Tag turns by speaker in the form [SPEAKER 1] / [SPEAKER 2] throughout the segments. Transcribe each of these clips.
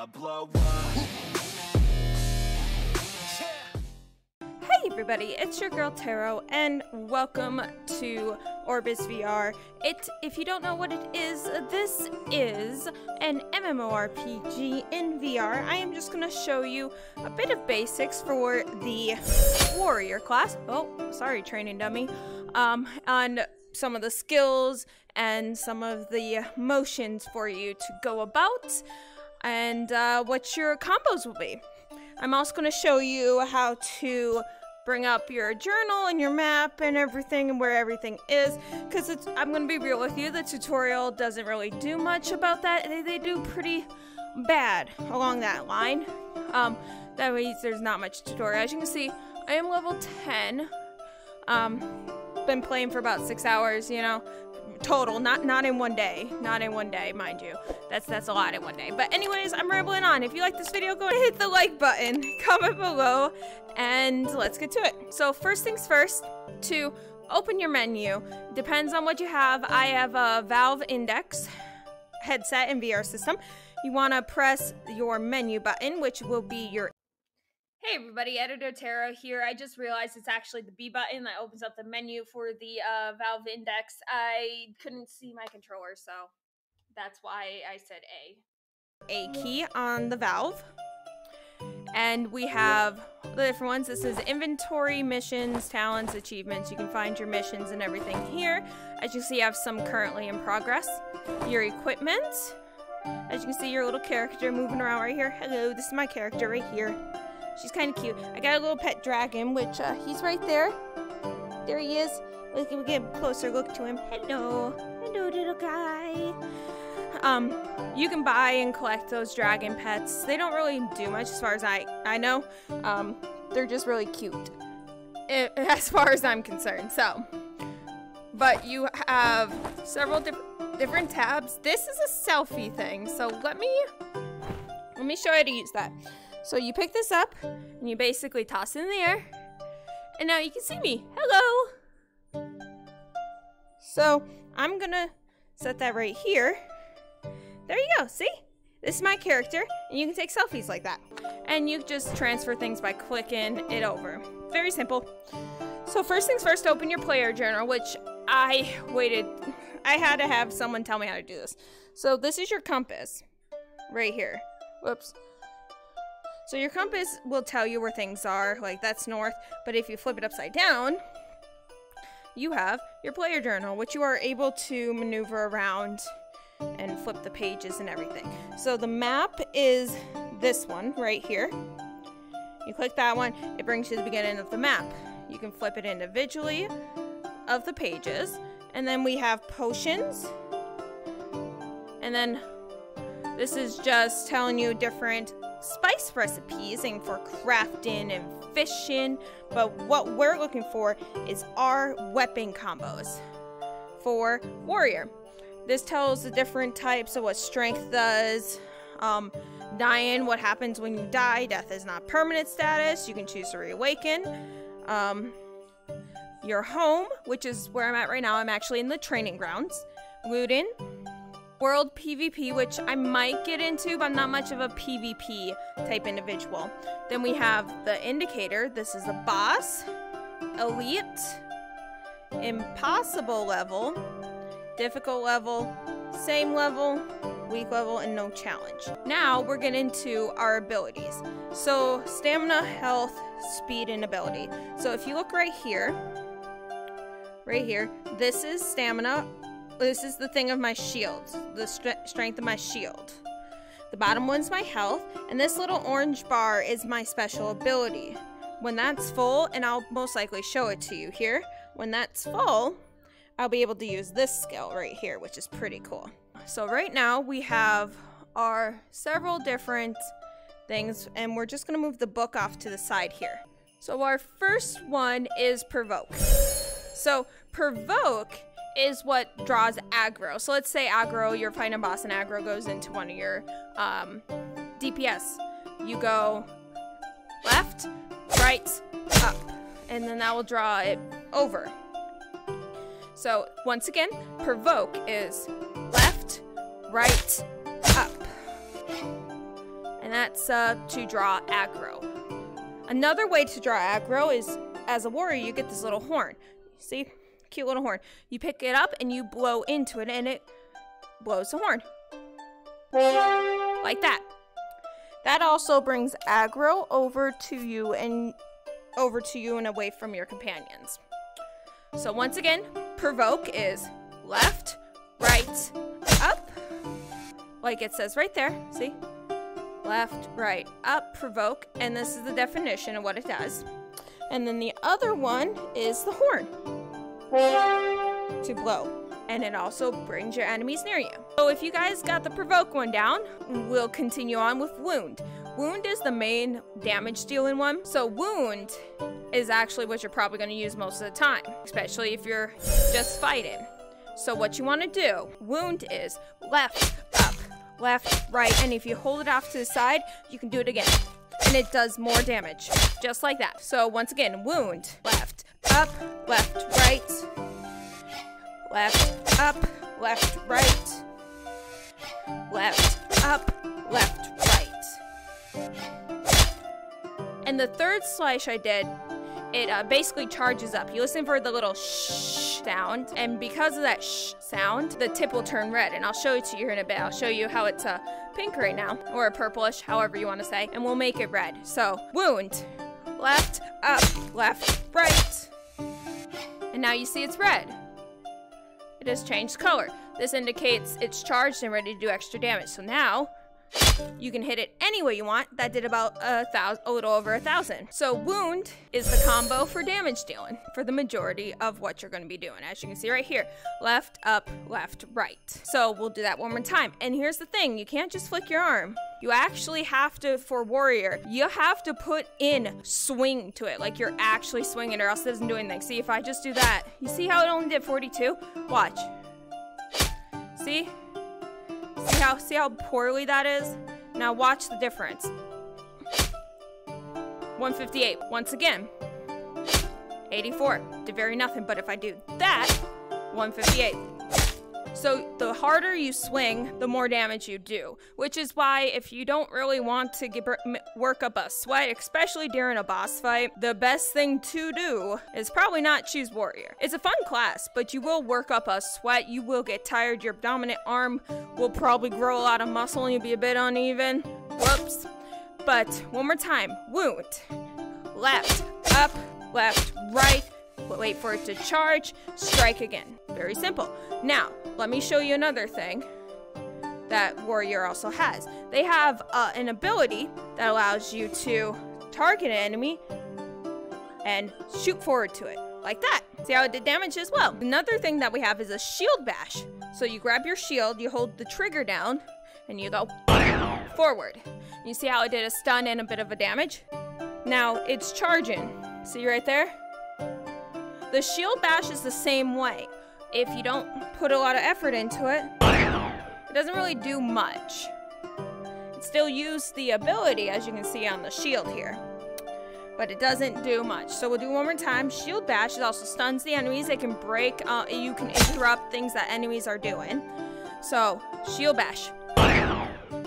[SPEAKER 1] I'ma blow up.
[SPEAKER 2] Hey everybody, it's your girl Taro, and welcome to OrbusVr. If you don't know what it is, this is an MMORPG in VR. I am just gonna show you a bit of basics for the Warrior class. Oh, sorry, training dummy. On some of the skills and some of the motions for you to go about, and what your combos will be. I'm also gonna show you how to bring up your journal and your map and everything and where everything is, because I'm gonna be real with you, the tutorial doesn't really do much about that. They do pretty bad along that line. That way there's not much tutorial. As you can see, I am level 10. Been playing for about 6 hours, you know, total, not in one day, mind you. That's a lot in one day. But anyways, I'm rambling on. If you like this video, go ahead and hit the like button, comment below, and let's get to it. So first things first, to open your menu, depends on what you have. I have a Valve Index headset and VR system. You want to press your menu button, which will be your... Hey everybody, Editor Tara here. I just realized it's actually the B button that opens up the menu for the Valve Index. I couldn't see my controller, so that's why I said A key on the Valve. And we have the different ones. This is inventory, missions, talents, achievements. You can find your missions and everything here. As you see, I have some currently in progress. Your equipment. As you can see, your little character moving around right here. Hello, this is my character right here. She's kind of cute. I got a little pet dragon, which he's right there. There he is. We can get a closer look to him. Hello. Hello, little guy. You can buy and collect those dragon pets. They don't really do much as far as I know. They're just really cute, as far as I'm concerned. So, but you have several different tabs. This is a selfie thing. So let me show you how to use that. So you pick this up, and you basically toss it in the air, and now you can see me. Hello! So I'm gonna set that right here. There you go, see? This is my character, and you can take selfies like that. And you just transfer things by clicking it over. Very simple. So first things first, open your player journal, which I had to have someone tell me how to do this. So this is your compass, right here. Whoops. So your compass will tell you where things are, like that's north, but if you flip it upside down, you have your player journal, which you are able to maneuver around and flip the pages and everything. So the map is this one right here. You click that one, it brings you to the beginning of the map. You can flip it individually of the pages, and then we have potions, and then this is just telling you different spice recipes and for crafting and fishing, but what we're looking for is our weapon combos for Warrior. This tells the different types of what strength does, dying, what happens when you die. Death is not permanent status. You can choose to reawaken. Your home, which is where I'm at right now. I'm actually in the training grounds. Looting. World PvP, which I might get into, but I'm not much of a PvP type individual. Then we have the indicator. This is a boss, elite, impossible level, difficult level, same level, weak level, and no challenge. Now we're getting into our abilities. So stamina, health, speed, and ability. So if you look right here, this is stamina. This is the thing of my shield, the strength of my shield. The bottom one's my health, and this little orange bar is my special ability. When that's full, and I'll most likely show it to you here, when that's full, I'll be able to use this skill right here, which is pretty cool. So right now we have our several different things, and we're just gonna move the book off to the side here. So our first one is provoke. So provoke is what draws aggro. So let's say aggro, you're fighting a boss and aggro goes into one of your DPS. You go left, right, up, and then that will draw it over. So once again, provoke is left, right, up. and that's to draw aggro. Another way to draw aggro is, as a warrior, you get this little horn. See? Cute little horn. You pick it up and you blow into it, and it blows the horn. Like that. That also brings aggro over to you and away from your companions. So once again, provoke is left, right, up. Like it says right there. See? Left, right, up, provoke. And this is the definition of what it does. And then the other one is the horn. To blow. And it also brings your enemies near you. So if you guys got the provoke one down, we'll continue on with wound. Wound is the main damage dealing one. So wound is actually what you're probably going to use most of the time, especially if you're just fighting. So what you want to do, wound is left, up, left, right, and if you hold it off to the side, you can do it again. And it does more damage, just like that. So once again, wound, left, up, left, right, left, up, left, right, left, up, left, right. And the third slash I did, it basically charges up. You listen for the little shh sound, and because of that shh sound, the tip will turn red, and I'll show it to you here in a bit. I'll show you how it's pink right now, or a purplish, however you want to say, and we'll make it red. So, wound, left, up, left, right, and now you see it's red. It has changed color. This indicates it's charged and ready to do extra damage. So now, you can hit it any way you want. That did about a little over 1,000. So wound is the combo for damage dealing for the majority of what you're going to be doing. As you can see right here, left, up, left, right. So we'll do that one more time. And here's the thing, you can't just flick your arm. You actually have to, for warrior, you have to put in swing to it, like you're actually swinging, or else it doesn't do anything. See, if I just do that, you see how it only did 42? Watch. See? See how poorly that is? Now watch the difference. 158, once again. 84, did very nothing, but if I do that, 158. So the harder you swing, the more damage you do, which is why if you don't really want to work up a sweat, especially during a boss fight, the best thing to do is probably not choose warrior. It's a fun class, but you will work up a sweat, you will get tired, your dominant arm will probably grow a lot of muscle and you'll be a bit uneven. Whoops. But one more time, wound, left, up, left, right, wait for it to charge, strike again. Very simple. Now, let me show you another thing that warrior also has. They have an ability that allows you to target an enemy and shoot forward to it, like that. See how it did damage as well? Another thing that we have is a shield bash. So you grab your shield, you hold the trigger down, and you go forward. You see how it did a stun and a bit of a damage? Now, it's charging. See right there? The shield bash is the same way. If you don't put a lot of effort into it, it doesn't really do much. It still uses the ability, as you can see on the shield here, but it doesn't do much. So we'll do one more time. Shield bash, it also stuns the enemies. It can break, you can interrupt things that enemies are doing. So, shield bash.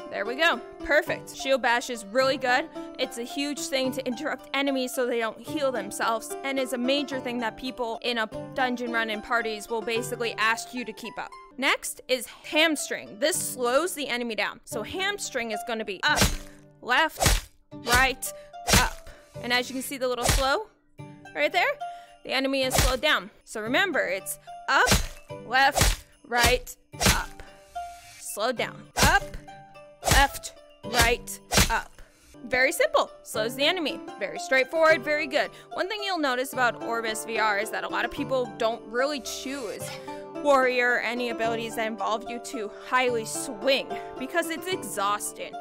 [SPEAKER 2] There we go. Perfect. Shield bash is really good. It's a huge thing to interrupt enemies so they don't heal themselves, and it's a major thing that people in a dungeon run in parties will basically ask you to keep up. Next is hamstring. This slows the enemy down. So hamstring is going to be up, left, right, up. And as you can see the little slow right there, the enemy is slowed down. So remember, it's up, left, right, up. Slowed down. Up, left, right, up. Very simple. Slows the enemy. Very straightforward, very good. One thing you'll notice about OrbusVr is that a lot of people don't really choose warrior or any abilities that involve you to highly swing because it's exhausting.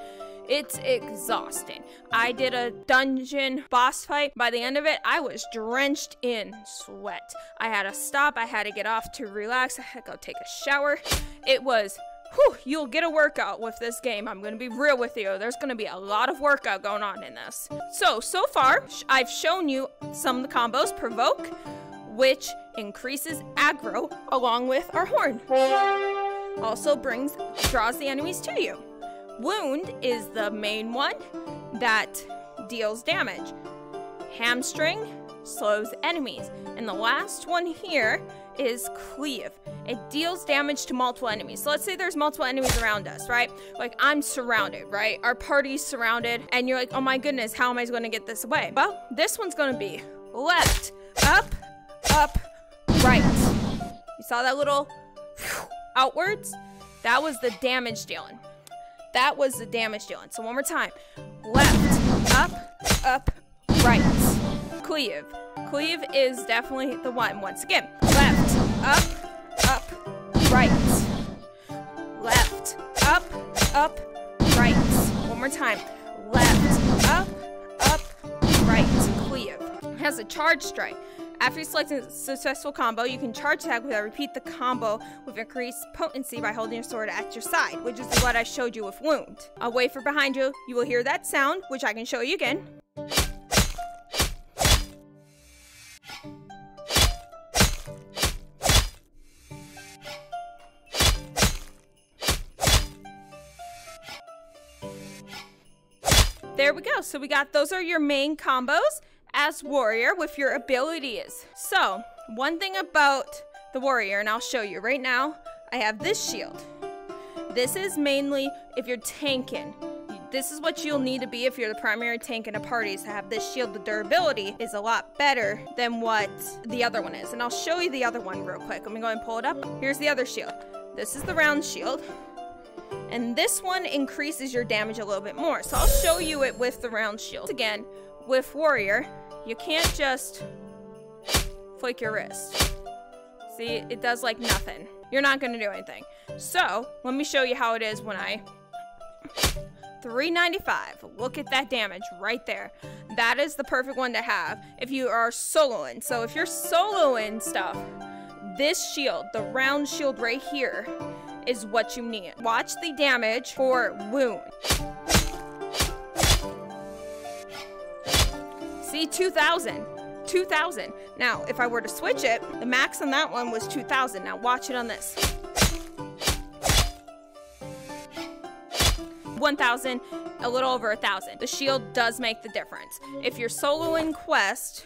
[SPEAKER 2] It's exhausting. I did a dungeon boss fight. By the end of it, I was drenched in sweat. I had to stop. I had to get off to relax. I had to go take a shower. It was... whew, you'll get a workout with this game. I'm going to be real with you. There's going to be a lot of workout going on in this. So far, I've shown you some of the combos. Provoke, which increases aggro along with our horn. Also draws the enemies to you. Wound is the main one that deals damage. Hamstring slows enemies. And the last one here is Cleave. It deals damage to multiple enemies. So let's say there's multiple enemies around us, right? Like I'm surrounded, right? Our party's surrounded and you're like, oh my goodness, how am I going to get this away? Well, this one's going to be left, up, up, right. You saw that little outwards? That was the damage dealing. That was the damage dealing. So one more time. Left, up, right. Cleave. Cleave is definitely the one. Once again, left, up, right. Left, up, right. One more time. Left, up, right. Cleave. It has a charge strike. After you select a successful combo, you can charge attack without repeat the combo with increased potency by holding your sword at your side, which is what I showed you with Wound. I'll wait for behind you. You will hear that sound, which I can show you again. There we go. So we got, those are your main combos as Warrior with your abilities. So one thing about the Warrior, and I'll show you right now, I have this shield. This is mainly if you're tanking. This is what you'll need to be if you're the primary tank in a party, is to have this shield. The durability is a lot better than what the other one is. And I'll show you the other one real quick. Let me go ahead and pull it up. Here's the other shield. This is the round shield. And this one increases your damage a little bit more. So I'll show you it with the round shield. Again, with Warrior, you can't just flick your wrist. See, it does like nothing. You're not gonna do anything. So let me show you how it is when I 395. Look at that damage right there. That is the perfect one to have if you are soloing. So if you're soloing stuff, this shield, the round shield right here, is what you need. Watch the damage for Wound. See, 2,000. 2,000. Now, if I were to switch it, the max on that one was 2,000. Now watch it on this. 1,000, a little over 1,000. The shield does make the difference. If you're soloing quest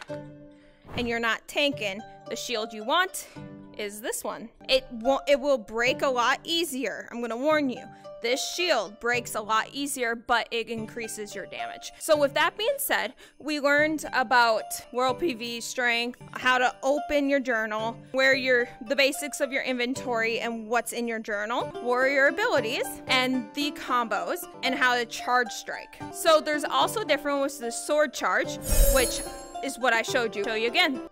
[SPEAKER 2] and you're not tanking, the shield you want is this one. It will break a lot easier. I'm gonna warn you. This shield breaks a lot easier, but it increases your damage. So with that being said, we learned about World PV strength, how to open your journal, the basics of your inventory and what's in your journal, warrior abilities, and the combos, and how to charge strike. So there's also different with the sword charge, which is what I showed you. Show you again.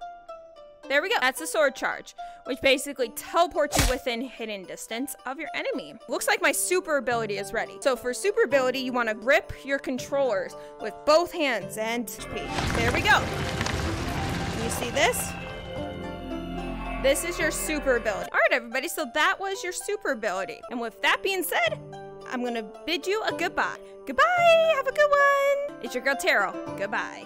[SPEAKER 2] There we go. That's the sword charge, which basically teleports you within hidden distance of your enemy. Looks like my super ability is ready. So for super ability, you want to grip your controllers with both hands and there we go. You see this? This is your super ability. All right, everybody. So that was your super ability. And with that being said, I'm going to bid you a goodbye. Goodbye. Have a good one. It's your girl, Taro. Goodbye.